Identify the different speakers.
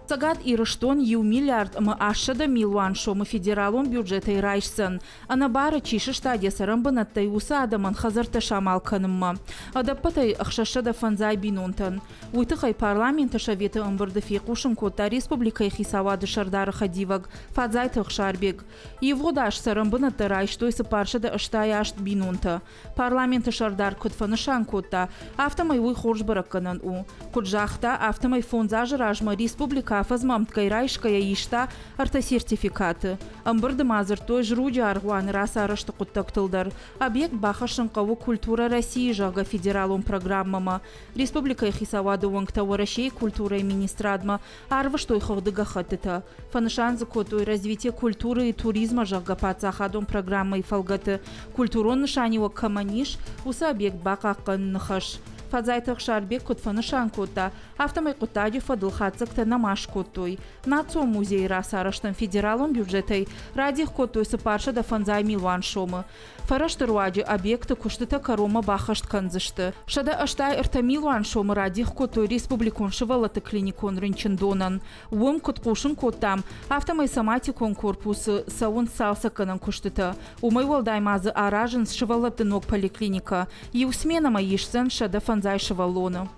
Speaker 1: Цагат ирыштон ю миллиард мы ашшада миллион шомы федералон бюджета и райшсын. Ана бары чиши штадия сарамбанаттай уса адаман хазарта шамал канымма. Адаппатай ахшашада фанзай бинунтан. Уйтыхай парламента шаветы ымбырды фикушын кота республикай хисавады шардары хадиваг. Фадзай тыхшарбег. Его даш сарамбанаттай райштой сапаршада аштай ашт бинунта. Парламента шардар кутфанышан кота. Автомай уй хоржбаракканан у. Куджахта автомай фонзажы ражма республика фазмамткай райшкая ишта арта сертификаты. Амбырды мазыр той жруди аргуан раса арашты куттактылдар. Объект бахашынқаву культура России жага федералум программама. Республика хисавады уангтава России культура и министрадма арваш той хавдыга хатыта. Фанышанзы котой развитие культуры и туризма жага пацахадум программа и фалгаты. Культурон нышанива каманиш уса объект бахаккан нахаш. Фадзайтых шарбек кутфанышан кота, автомай котади фадыл хацакта намаш котой. Нацо музей расараштан федералом бюджетой радих котой сапарша да фанзай милуан шомы. Фараштыруади объекты куштыта карома бахашт канзышты. Шада аштай эрта милуан шомы радих котой республикон шывалаты клиникон рынчындонан. Уым куткушын котам, автомай саматикон корпусы саун салсаканан куштыта. Умай валдаймазы аражын шывалаты ног поликлиника. Еусмена маишсан шада фанзай шывалона.